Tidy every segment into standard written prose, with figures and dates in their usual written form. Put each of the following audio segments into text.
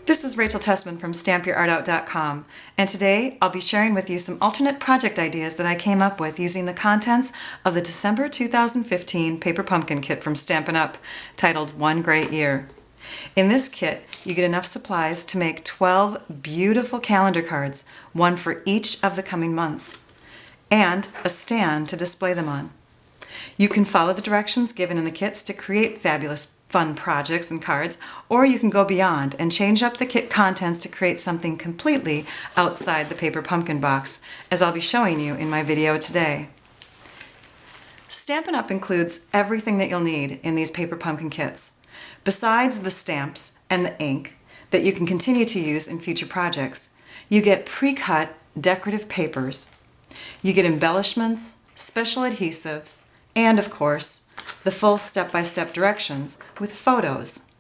This is Rachel Tessman from StampYourArtOut.com, and today I'll be sharing with you some alternate project ideas that I came up with using the contents of the December 2015 Paper Pumpkin Kit from Stampin' Up! Titled One Great Year. In this kit, you get enough supplies to make 12 beautiful calendar cards, one for each of the coming months, and a stand to display them on. You can follow the directions given in the kits to create fabulous fun projects and cards, or you can go beyond and change up the kit contents to create something completely outside the paper pumpkin box, as I'll be showing you in my video today. Stampin' Up! Includes everything that you'll need in these paper pumpkin kits, besides the stamps and the ink that you can continue to use in future projects. You get pre-cut decorative papers, you get embellishments, special adhesives, and of course, the full step-by-step directions with photos,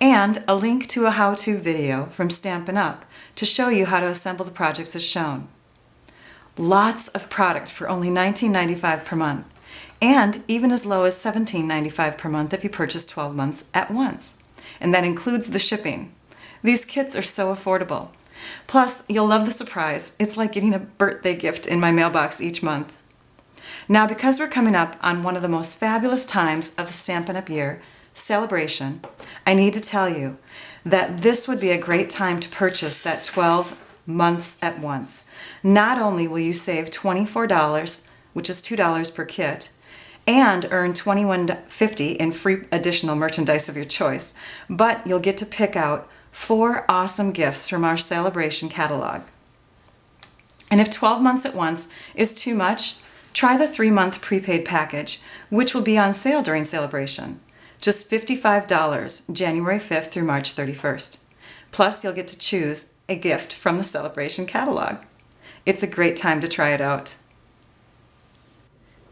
and a link to a how-to video from Stampin' Up! To show you how to assemble the projects as shown. Lots of product for only $19.95 per month, and even as low as $17.95 per month if you purchase 12 months at once. And that includes the shipping. These kits are so affordable. Plus, you'll love the surprise. It's like getting a birthday gift in my mailbox each month. Now, because we're coming up on one of the most fabulous times of the Stampin' Up! Year, Celebration, I need to tell you that this would be a great time to purchase that 12 months at once. Not only will you save $24, which is $2 per kit, and earn $21.50 in free additional merchandise of your choice, but you'll get to pick out 4 awesome gifts from our Celebration catalog. And if 12 months at once is too much, try the 3-month prepaid package, which will be on sale during Celebration. Just $55, January 5th through March 31st. Plus, you'll get to choose a gift from the Celebration catalog. It's a great time to try it out.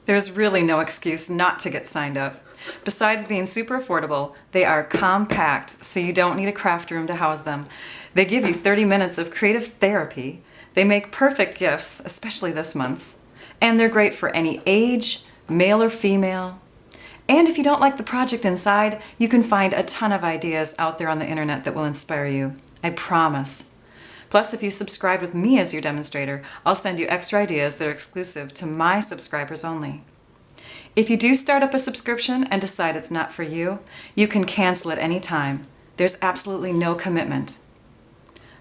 There's really no excuse not to get signed up. Besides being super affordable, they are compact, so you don't need a craft room to house them. They give you 30 minutes of creative therapy. They make perfect gifts, especially this month's. And they're great for any age, male or female. And if you don't like the project inside, you can find a ton of ideas out there on the internet that will inspire you. I promise. Plus, if you subscribe with me as your demonstrator, I'll send you extra ideas that are exclusive to my subscribers only. If you do start up a subscription and decide it's not for you, you can cancel at any time. There's absolutely no commitment.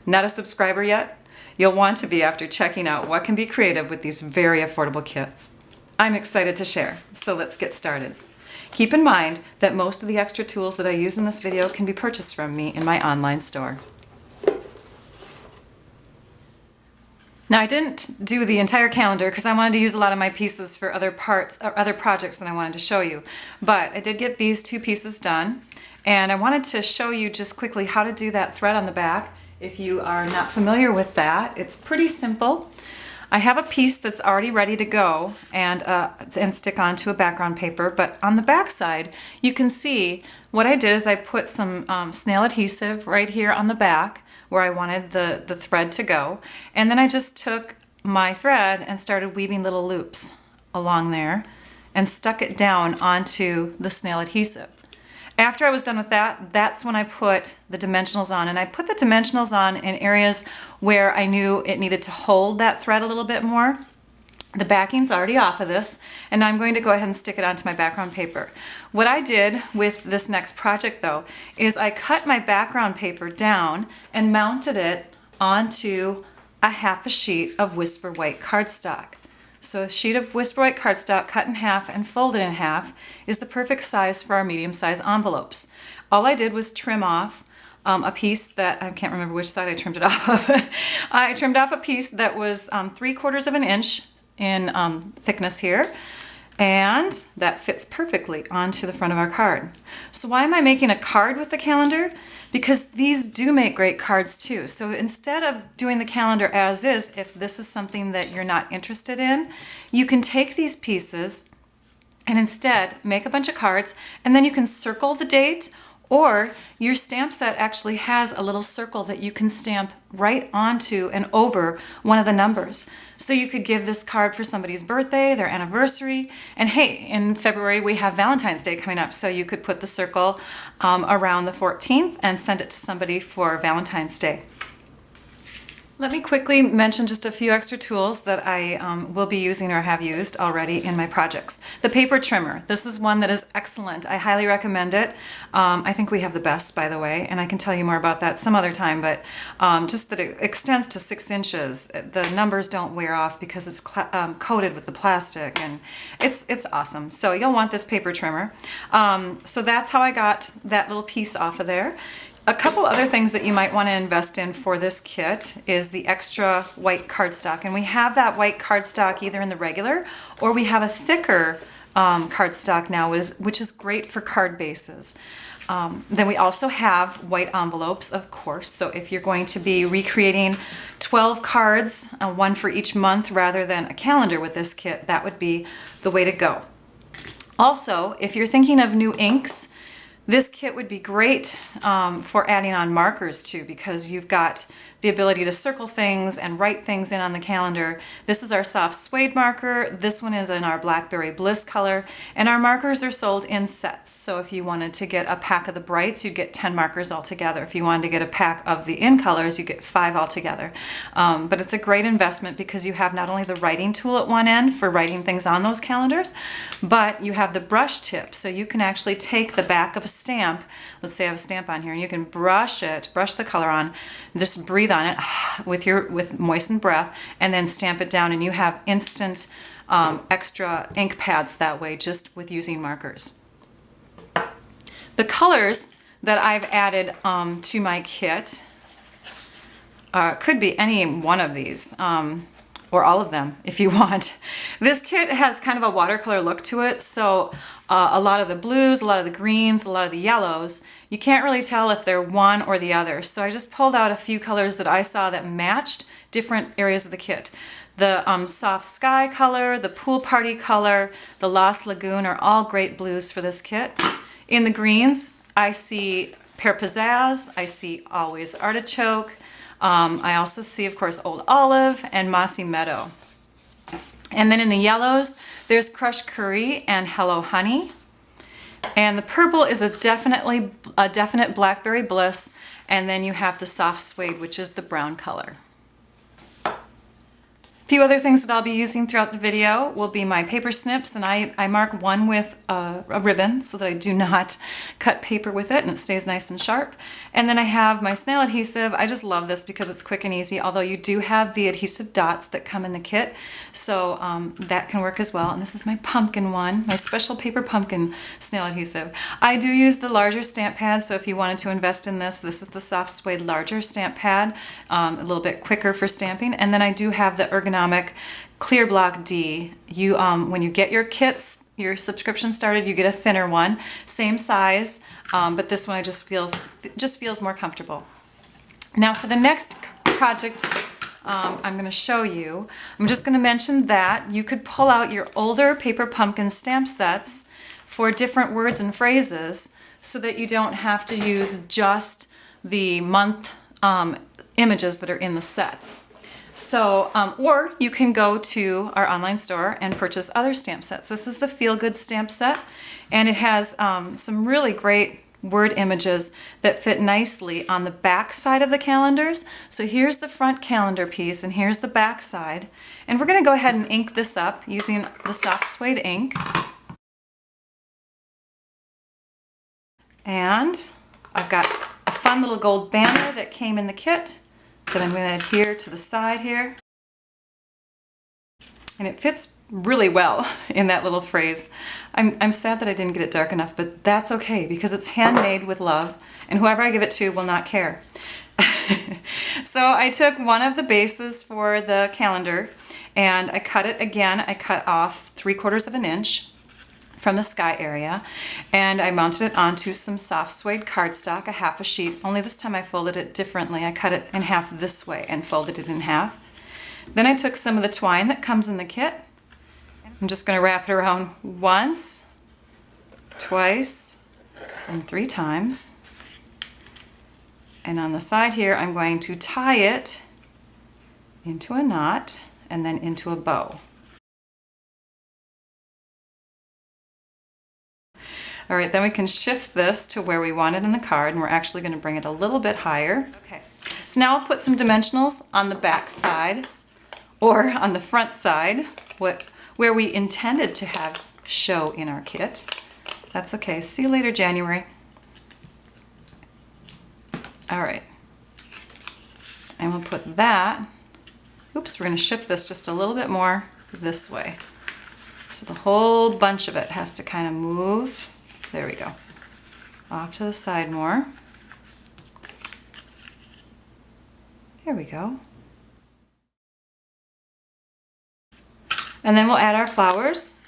Not a subscriber yet? You'll want to be after checking out what can be creative with these very affordable kits. I'm excited to share, so let's get started. Keep in mind that most of the extra tools that I use in this video can be purchased from me in my online store. Now, I didn't do the entire calendar because I wanted to use a lot of my pieces for other parts or other projects that I wanted to show you. But I did get these 2 pieces done, and I wanted to show you just quickly how to do that thread on the back. If you are not familiar with that, it's pretty simple. I have a piece that's already ready to go and stick onto a background paper, but on the back side, you can see what I did is I put some snail adhesive right here on the back where I wanted the thread to go, and then I just took my thread and started weaving little loops along there and stuck it down onto the snail adhesive. After I was done with that, that's when I put the dimensionals on, and I put the dimensionals on in areas where I knew it needed to hold that thread a little bit more. The backing's already off of this, and I'm going to go ahead and stick it onto my background paper. What I did with this next project, though, is I cut my background paper down and mounted it onto a half a sheet of Whisper White cardstock. So a sheet of Whisper White cardstock cut in half and folded in half is the perfect size for our medium-sized envelopes. All I did was trim off a piece that, I can't remember which side I trimmed it off of. I trimmed off a piece that was 3/4 of an inch in thickness here, and that fits perfectly onto the front of our card. So why am I making a card with the calendar? Because these do make great cards too. So instead of doing the calendar as is, if this is something that you're not interested in, you can take these pieces and instead make a bunch of cards, and then you can circle the date Or your stamp set actually has a little circle that you can stamp right onto and over one of the numbers. So you could give this card for somebody's birthday, their anniversary, and hey, in February we have Valentine's Day coming up, so you could put the circle around the 14th and send it to somebody for Valentine's Day. Let me quickly mention just a few extra tools that I will be using or have used already in my projects. The paper trimmer. This is one that is excellent. I highly recommend it. I think we have the best, by the way, and I can tell you more about that some other time, but just that it extends to 6 inches. The numbers don't wear off because it's coated with the plastic, and it's awesome. So you'll want this paper trimmer. So that's how I got that little piece off of there. A couple other things that you might want to invest in for this kit is the extra white cardstock. And we have that white cardstock either in the regular or we have a thicker cardstock now, which is great for card bases. Then we also have white envelopes, of course. So if you're going to be recreating 12 cards, one for each month rather than a calendar with this kit, that would be the way to go. Also, if you're thinking of new inks, this kit would be great for adding on markers too, because you've got the ability to circle things and write things in on the calendar. This is our soft suede marker. This one is in our Blackberry Bliss color, and our markers are sold in sets. So if you wanted to get a pack of the brights, you'd get 10 markers altogether. If you wanted to get a pack of the in colors, you get 5 altogether. But it's a great investment because you have not only the writing tool at one end for writing things on those calendars, but you have the brush tip. So you can actually take the back of a stamp, let's say I have a stamp on here, and you can brush the color on, just breathe on it with moistened breath, and then stamp it down, and you have instant extra ink pads that way just with using markers. The colors that I've added to my kit could be any one of these. Or all of them if you want. This kit has kind of a watercolor look to it, so a lot of the blues, a lot of the greens, a lot of the yellows, you can't really tell if they're one or the other. So I just pulled out a few colors that I saw that matched different areas of the kit. The soft sky color, the pool party color, the Lost Lagoon are all great blues for this kit. In the greens, I see Pear Pizzazz, I see Always Artichoke, I also see, of course, Old Olive and Mossy Meadow. And then in the yellows, there's Crushed Curry and Hello Honey. And the purple is a definite Blackberry Bliss. And then you have the soft suede, which is the brown color. A few other things that I'll be using throughout the video will be my paper snips, and I mark one with a ribbon so that I do not cut paper with it and it stays nice and sharp. And then I have my snail adhesive. I just love this because it's quick and easy, although you do have the adhesive dots that come in the kit, so that can work as well. And this is my pumpkin one, my special paper pumpkin snail adhesive. I do use the larger stamp pad, so if you wanted to invest in this, this is the soft suede larger stamp pad, a little bit quicker for stamping. And then I do have the ergonomic Clear Block D. You when you get your kits, your subscription started, you get a thinner one, same size, but this one just feels more comfortable. Now for the next project I'm going to show you, I'm just going to mention that you could pull out your older paper pumpkin stamp sets for different words and phrases so that you don't have to use just the month images that are in the set. So, or you can go to our online store and purchase other stamp sets. This is the Feel Good stamp set, and it has some really great word images that fit nicely on the back side of the calendars. So here's the front calendar piece, and here's the back side. And we're going to go ahead and ink this up using the soft suede ink. And I've got a fun little gold banner that came in the kit that I'm going to adhere to the side here. And it fits really well in that little phrase. I'm sad that I didn't get it dark enough, but that's okay because it's handmade with love, and whoever I give it to will not care. So I took one of the bases for the calendar and I cut it again. I cut off 3/4 of an inch from the sky area, and I mounted it onto some soft suede cardstock, a half a sheet, only this time I folded it differently. I cut it in half this way and folded it in half. Then I took some of the twine that comes in the kit. I'm just going to wrap it around once, twice, and 3 times. And on the side here, I'm going to tie it into a knot and then into a bow. All right, then we can shift this to where we want it in the card, and we're actually going to bring it a little bit higher. Okay, so now I'll put some dimensionals on the back side or on the front side, where we intended to have show in our kit. That's okay. See you later, January. All right, and we'll put that, oops, we're going to shift this just a little bit more this way. So the whole bunch of it has to kind of move. There we go. Off to the side more. There we go. And then we'll add our flowers.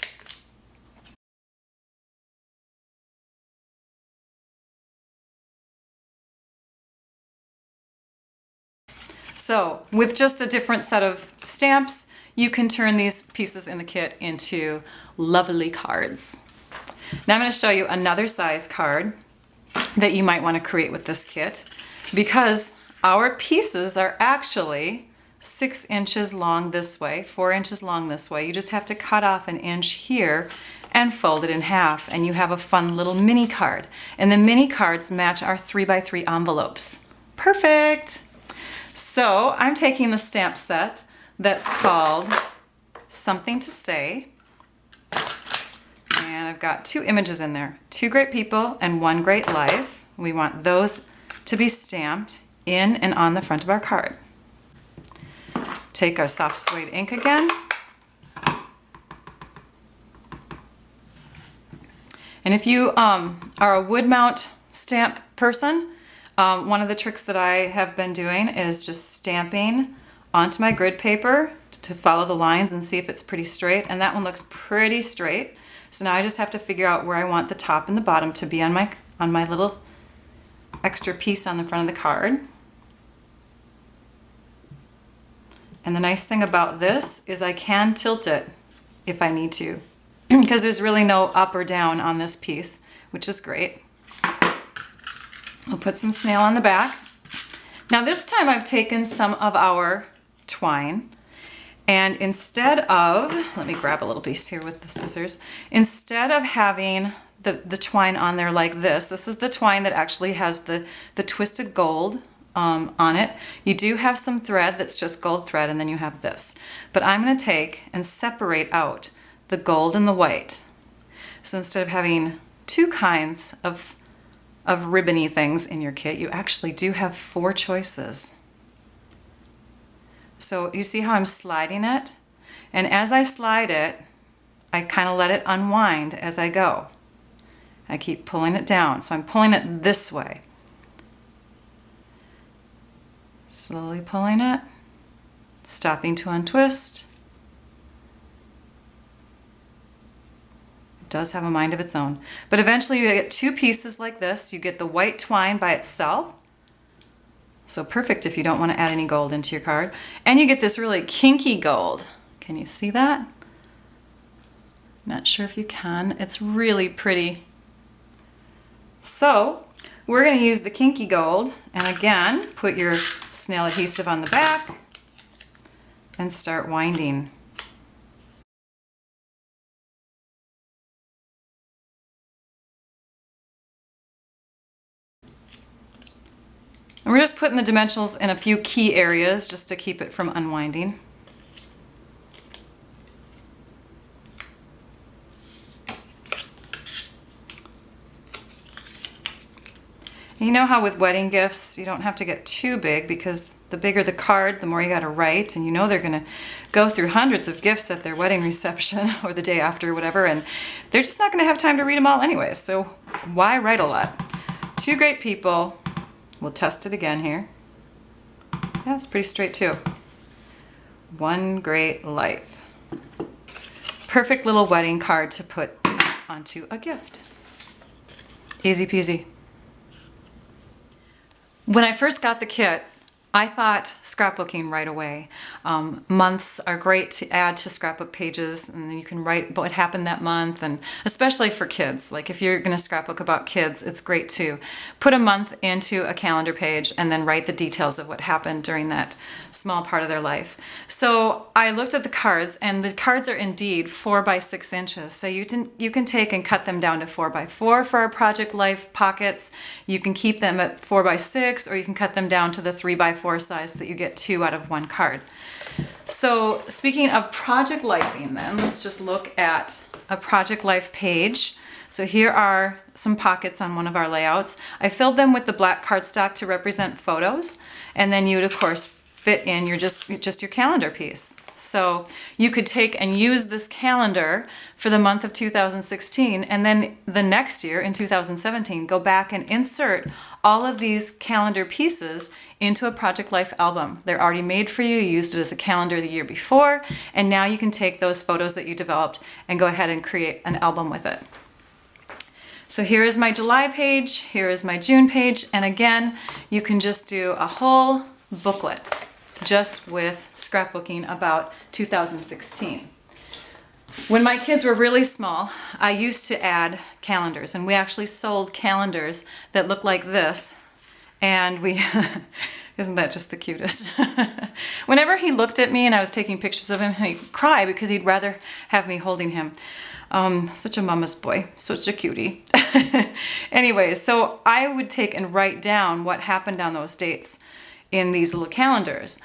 So with just a different set of stamps, you can turn these pieces in the kit into lovely cards. Now I'm going to show you another size card that you might want to create with this kit, because our pieces are actually 6 inches long this way, 4 inches long this way. You just have to cut off an inch here and fold it in half, and you have a fun little mini card. And the mini cards match our 3x3 envelopes. Perfect! So I'm taking the stamp set that's called Something to Say, and I've got 2 images in there, 2 great people and 1 great life. We want those to be stamped in and on the front of our card. Take our soft suede ink again, and if you are a wood mount stamp person, one of the tricks that I have been doing is just stamping onto my grid paper to follow the lines and see if it's pretty straight, and that one looks pretty straight. So now I just have to figure out where I want the top and the bottom to be on my little extra piece on the front of the card. And the nice thing about this is I can tilt it if I need to, because there's really no up or down on this piece, which is great. We'll put some snail on the back. Now this time I've taken some of our twine, and instead of, let me grab a little piece here with the scissors, instead of having the twine on there like this is the twine that actually has the twisted gold on it. You do have some thread that's just gold thread, and then you have this. But I'm going to take and separate out the gold and the white. So instead of having 2 kinds of ribbony things in your kit, you actually do have 4 choices. So you see how I'm sliding it? And as I slide it, I kind of let it unwind as I go. I keep pulling it down. So I'm pulling it this way. Slowly pulling it, stopping to untwist. It does have a mind of its own. But eventually you get 2 pieces like this. You get the white twine by itself. So perfect if you don't want to add any gold into your card. And you get this really kinky gold. Can you see that? Not sure if you can. It's really pretty. So we're going to use the kinky gold, and again, put your snail adhesive on the back and start winding. And we're just putting the dimensionals in a few key areas just to keep it from unwinding. You know how with wedding gifts, you don't have to get too big, because the bigger the card, the more you got to write, and you know they're going to go through hundreds of gifts at their wedding reception or the day after or whatever, and they're just not going to have time to read them all anyways, so why write a lot? 2 great people. We'll test it again here. Yeah, it's pretty straight too. 1 great life. Perfect little wedding card to put onto a gift. Easy peasy. When I first got the kit, I thought scrapbooking right away. Months are great to add to scrapbook pages, and you can write what happened that month, and especially for kids. Like if you're going to scrapbook about kids, it's great to put a month into a calendar page and then write the details of what happened during that small part of their life. So I looked at the cards, and the cards are indeed 4 by 6 inches. So you can take and cut them down to 4 by 4 for our Project Life pockets. You can keep them at 4 by 6, or you can cut them down to the 3 by 4 size so that you get 2 out of 1 card. So speaking of Project Lifing then, let's just look at a Project Life page. So here are some pockets on one of our layouts. I filled them with the black cardstock to represent photos, and then you would of course fit in your just your calendar piece. So you could take and use this calendar for the month of 2016, and then the next year in 2017 go back and insert all of these calendar pieces into a Project Life album. They're already made for you. You used it as a calendar the year before, and now you can take those photos that you developed and go ahead and create an album with it. So here is my July page, here is my June page, and again, you can just do a whole booklet just with scrapbooking about 2016. When my kids were really small, I used to add calendars, and we actually sold calendars that look like this, and we isn't that just the cutest? Whenever he looked at me and I was taking pictures of him, he'd cry because he'd rather have me holding him. Such a mama's boy, such a cutie. Anyways, so I would take and write down what happened on those dates in these little calendars.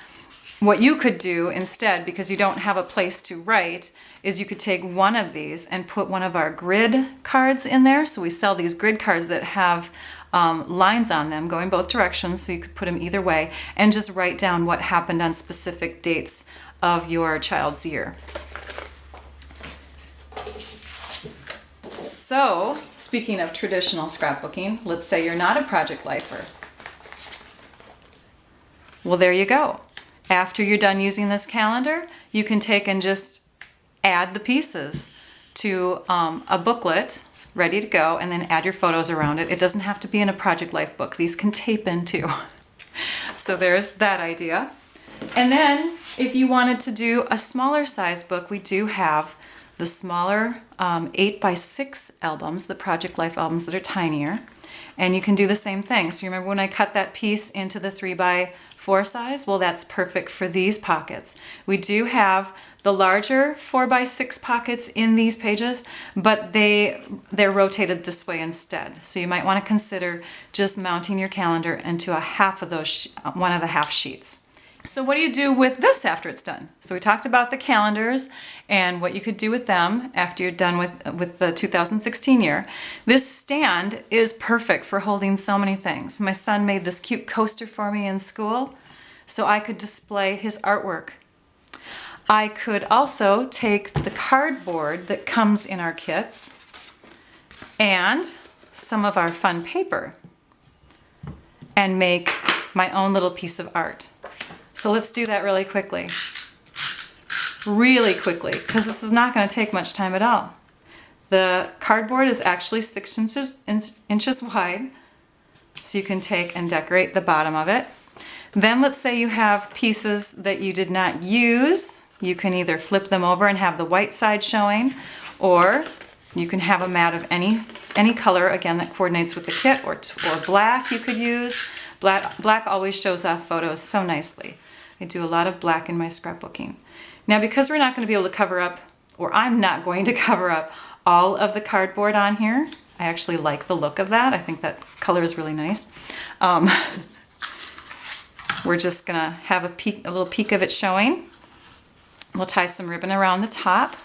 What you could do instead, because you don't have a place to write, is you could take one of these and put one of our grid cards in there. So we sell these grid cards that have lines on them going both directions, so you could put them either way, and just write down what happened on specific dates of your child's year. So, speaking of traditional scrapbooking, let's say you're not a Project Lifer. Well, there you go. After you're done using this calendar, you can take and just add the pieces to a booklet ready to go, and then add your photos around it. It doesn't have to be in a Project Life book. These can tape in too. So there's that idea. And then if you wanted to do a smaller size book, we do have the smaller 8 by 6 albums, the Project Life albums that are tinier. And you can do the same thing. So you remember when I cut that piece into the 3 by 4 size? Well, that's perfect for these pockets. We do have the larger 4 by 6 pockets in these pages, but they're rotated this way instead. So you might want to consider just mounting your calendar into one of the half sheets. So what do you do with this after it's done? So we talked about the calendars and what you could do with them after you're done with the 2016 year. This stand is perfect for holding so many things. My son made this cute coaster for me in school so I could display his artwork. I could also take the cardboard that comes in our kits and some of our fun paper and make my own little piece of art. So let's do that really quickly, because this is not going to take much time at all. The cardboard is actually 6 inches wide, so you can take and decorate the bottom of it. Then let's say you have pieces that you did not use. You can either flip them over and have the white side showing, or you can have a mat of any color, again, that coordinates with the kit, or black you could use. Black always shows off photos so nicely. I do a lot of black in my scrapbooking. Now, because we're not going to be able to cover up, or I'm not going to cover up all of the cardboard on here, I actually like the look of that. I think that color is really nice. We're just going to have a little peek of it showing. We'll tie some ribbon around the top.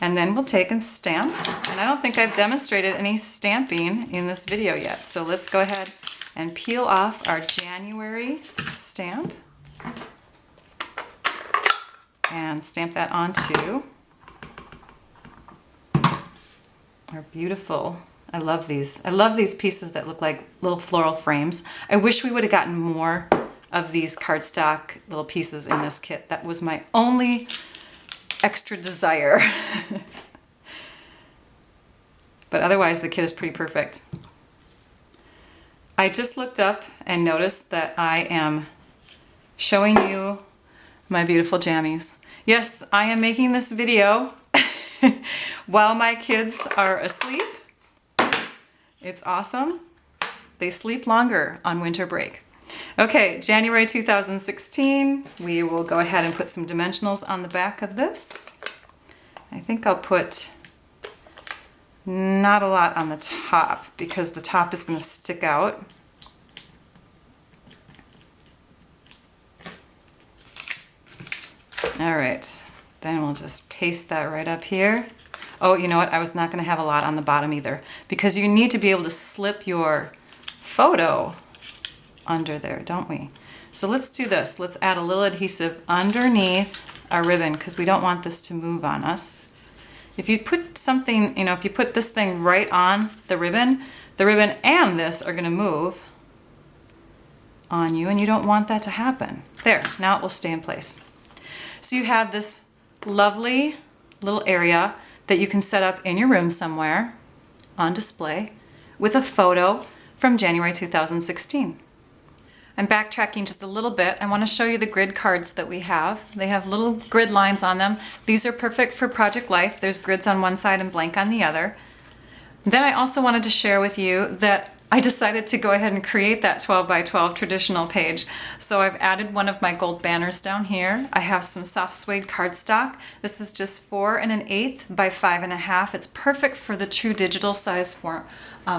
And then we'll take and stamp. And I don't think I've demonstrated any stamping in this video yet. So let's go ahead and peel off our January stamp and stamp that onto our beautiful, I love these pieces that look like little floral frames. I wish we would have gotten more of these cardstock little pieces in this kit. That was my only extra desire. But otherwise, the kit is pretty perfect. I just looked up and noticed that I am showing you my beautiful jammies. Yes, I am making this video while my kids are asleep. It's awesome. They sleep longer on winter break. Okay, January 2016, we will go ahead and put some dimensionals on the back of this. I think I'll put not a lot on the top because the top is going to stick out. All right, then we'll just paste that right up here. Oh, you know what? I was not going to have a lot on the bottom either because you need to be able to slip your photo under there, don't we? So let's do this. Let's add a little adhesive underneath our ribbon because we don't want this to move on us. If you put something, you know, if you put this thing right on the ribbon and this are going to move on you, and you don't want that to happen. There, now it will stay in place. So you have this lovely little area that you can set up in your room somewhere on display with a photo from January 2016. I'm backtracking just a little bit. I want to show you the grid cards that we have. They have little grid lines on them. These are perfect for Project Life. There's grids on one side and blank on the other. Then I also wanted to share with you that I decided to go ahead and create that 12 by 12 traditional page. So I've added one of my gold banners down here. I have some soft suede cardstock. This is just 4 1/8 by 5 1/2. It's perfect for the true digital size for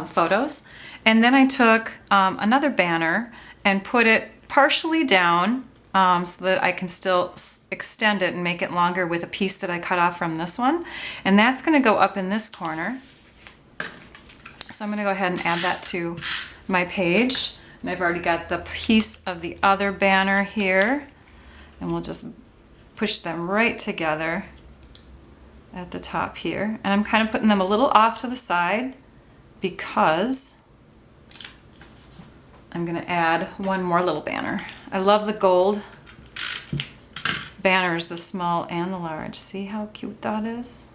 photos. And then I took another banner and put it partially down so that I can still extend it and make it longer with a piece that I cut off from this one. And that's going to go up in this corner. So I'm going to go ahead and add that to my page. And I've already got the piece of the other banner here. And we'll just push them right together at the top here. And I'm kind of putting them a little off to the side because I'm going to add one more little banner. I love the gold banners, the small and the large. See how cute that is?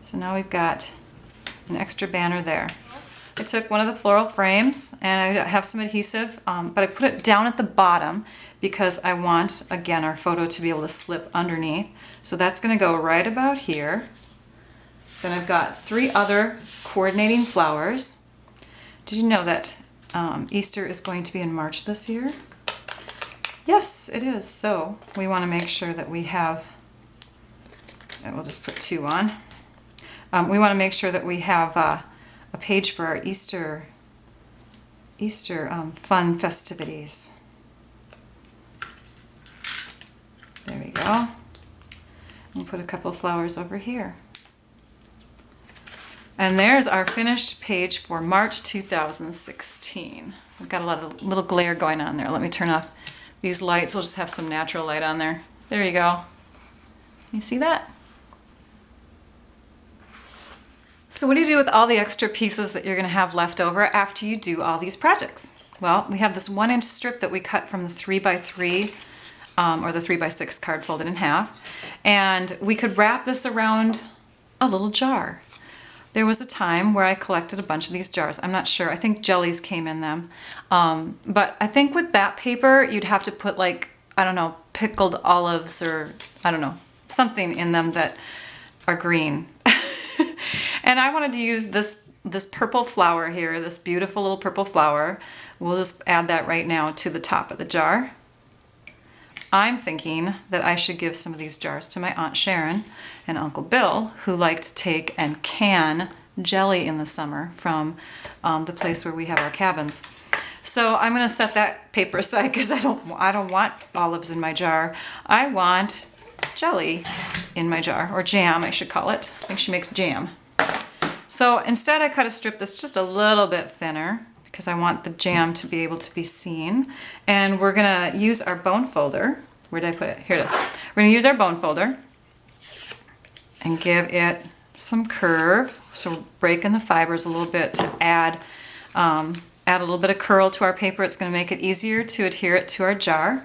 So now we've got an extra banner there. I took one of the floral frames and I have some adhesive, but I put it down at the bottom because I want, again, our photo to be able to slip underneath. So that's going to go right about here. Then I've got 3 other coordinating flowers. Did you know that Easter is going to be in March this year? Yes, it is. So we want to make sure that we have, and we'll just put 2 on. We want to make sure that we have a page for our Easter fun festivities. There we go. We'll put a couple of flowers over here. And there's our finished page for March 2016. We've got a lot of little glare going on there. Let me turn off these lights. We'll just have some natural light on there. There you go. You see that? So what do you do with all the extra pieces that you're going to have left over after you do all these projects? Well, we have this 1-inch strip that we cut from the 3x3 or the 3x6 card folded in half. And we could wrap this around a little jar. There was a time where I collected a bunch of these jars. I'm not sure. I think jellies came in them. But I think with that paper, you'd have to put, like, I don't know, pickled olives or, I don't know, something in them that are green. And I wanted to use this purple flower here, this beautiful little purple flower. We'll just add that right now to the top of the jar. I'm thinking that I should give some of these jars to my Aunt Sharon and Uncle Bill, who like to take and can jelly in the summer from the place where we have our cabins. So I'm going to set that paper aside because I don't want olives in my jar. I want jelly in my jar, or jam I should call it. I think she makes jam. So instead I cut a strip that's just a little bit thinner because I want the jam to be able to be seen. And we're going to use our bone folder. Where did I put it? Here it is. We're going to use our bone folder and give it some curve. So break in the fibers a little bit to add a little bit of curl to our paper. It's going to make it easier to adhere it to our jar.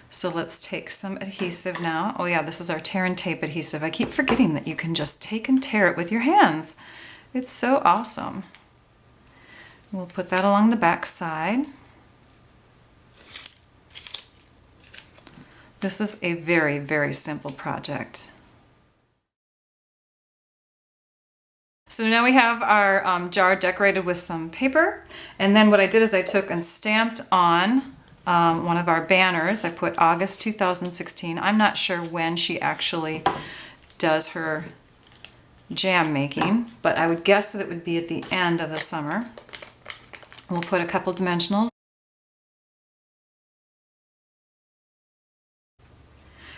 So let's take some adhesive now. Oh yeah, this is our tear and tape adhesive. I keep forgetting that you can just take and tear it with your hands. It's so awesome. We'll put that along the back side. This is a very, very simple project. So now we have our jar decorated with some paper, and then what I did is I took and stamped on one of our banners. I put August 2016. I'm not sure when she actually does her jam making, but I would guess that it would be at the end of the summer. We'll put a couple dimensionals.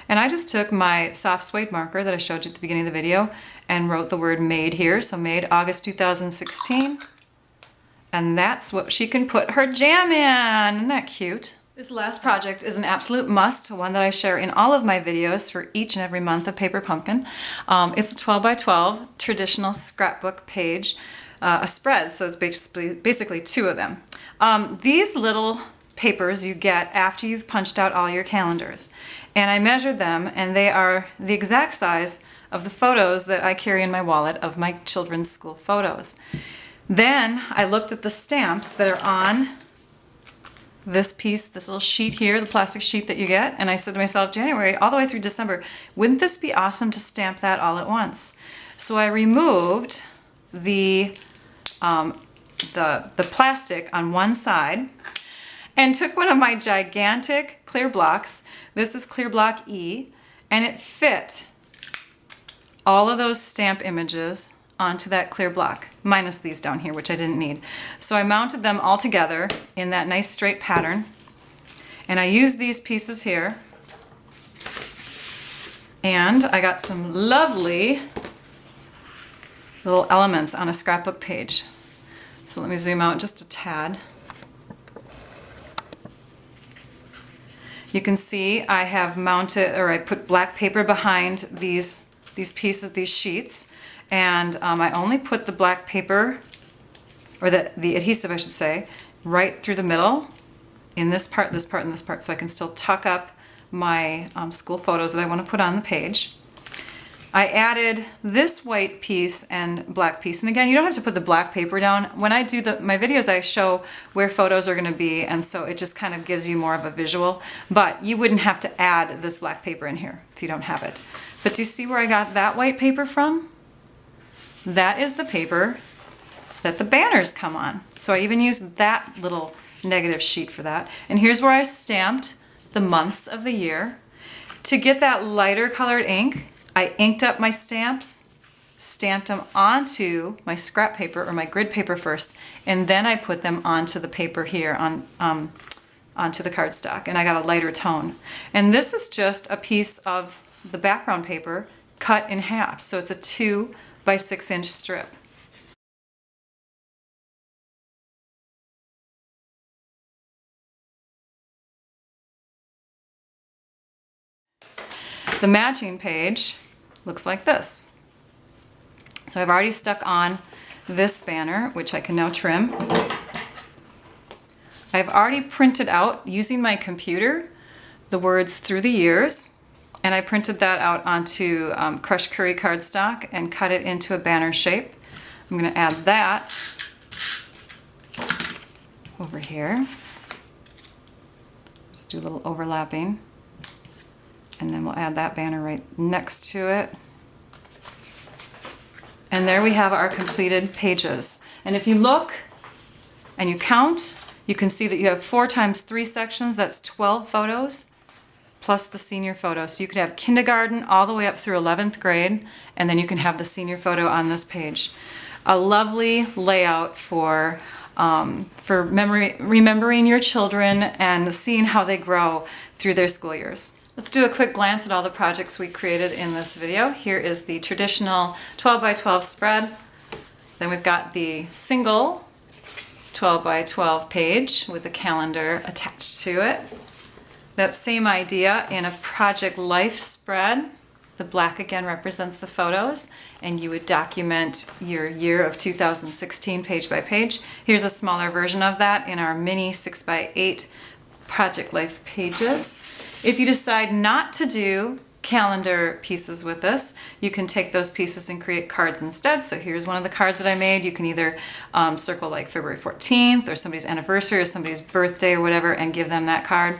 And I just took my soft suede marker that I showed you at the beginning of the video and wrote the word made here. So made August 2016. And that's what she can put her jam in. Isn't that cute? This last project is an absolute must, one that I share in all of my videos for each and every month of Paper Pumpkin. It's a 12 by 12 traditional scrapbook page, a spread, so it's basically two of them. These little papers you get after you've punched out all your calendars. And I measured them, and they are the exact size of the photos that I carry in my wallet of my children's school photos. Then I looked at the stamps that are on this piece, this little sheet here, the plastic sheet that you get, and I said to myself, January all the way through December, wouldn't this be awesome to stamp that all at once? So I removed the plastic on one side and took one of my gigantic clear blocks. This is clear block E, and it fit all of those stamp images onto that clear block, minus these down here, which I didn't need. So I mounted them all together in that nice straight pattern, and I used these pieces here, and I got some lovely little elements on a scrapbook page. So let me zoom out just a tad. You can see I have mounted, or I put black paper behind these pieces, these sheets, and I only put the black paper, or the adhesive I should say, right through the middle in this part, this part, and this part, so I can still tuck up my school photos that I want to put on the page. I added this white piece and black piece, and again, you don't have to put the black paper down. When I do my videos, I show where photos are going to be, and so it just kind of gives you more of a visual, but you wouldn't have to add this black paper in here if you don't have it. But do you see where I got that white paper from? That is the paper that the banners come on. So I even used that little negative sheet for that. And here's where I stamped the months of the year. To get that lighter colored ink, I inked up my stamps, stamped them onto my scrap paper or my grid paper first, and then I put them onto the paper here onto the cardstock, and I got a lighter tone. And this is just a piece of the background paper cut in half, so it's a 2 by 6 inch strip. The matching page looks like this. So I've already stuck on this banner, which I can now trim. I've already printed out, using my computer, the words through the years, and I printed that out onto crushed curry cardstock and cut it into a banner shape. I'm going to add that over here. Just do a little overlapping. And then we'll add that banner right next to it. And there we have our completed pages. And if you look and you count, you can see that you have 4 times 3 sections. That's 12 photos plus the senior photo. So you could have kindergarten all the way up through 11th grade, and then you can have the senior photo on this page. A lovely layout for remembering your children and seeing how they grow through their school years. Let's do a quick glance at all the projects we created in this video. Here is the traditional 12 by 12 spread. Then we've got the single 12 by 12 page with a calendar attached to it. That same idea in a project life spread. The black again represents the photos, and you would document your year of 2016 page by page. Here's a smaller version of that in our mini 6 by 8 project life pages. If you decide not to do calendar pieces with this. You can take those pieces and create cards instead. So here's one of the cards that I made. You can either circle like February 14th or somebody's anniversary or somebody's birthday or whatever and give them that card.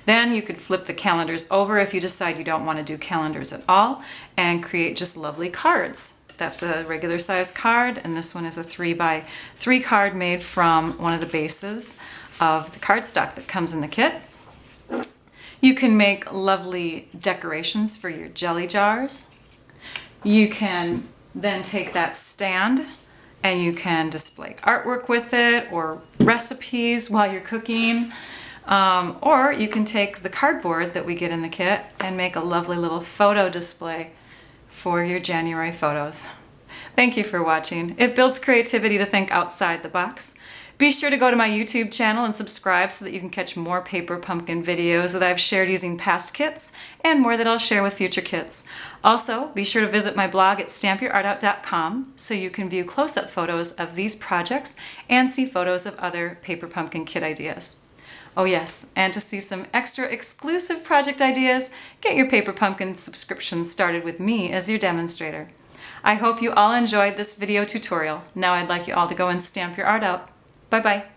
Then you could flip the calendars over if you decide you don't want to do calendars at all and create just lovely cards. That's a regular size card, and this one is a 3x3 card made from one of the bases of the cardstock that comes in the kit. You can make lovely decorations for your jelly jars. You can then take that stand and you can display artwork with it or recipes while you're cooking. Or you can take the cardboard that we get in the kit and make a lovely little photo display for your January photos. Thank you for watching. It builds creativity to think outside the box. Be sure to go to my YouTube channel and subscribe so that you can catch more paper pumpkin videos that I've shared using past kits and more that I'll share with future kits. Also, be sure to visit my blog at stampyourartout.com so you can view close-up photos of these projects and see photos of other paper pumpkin kit ideas. Oh yes, and to see some extra exclusive project ideas, get your Paper Pumpkin subscription started with me as your demonstrator. I hope you all enjoyed this video tutorial. Now I'd like you all to go and stamp your art out. Bye-bye.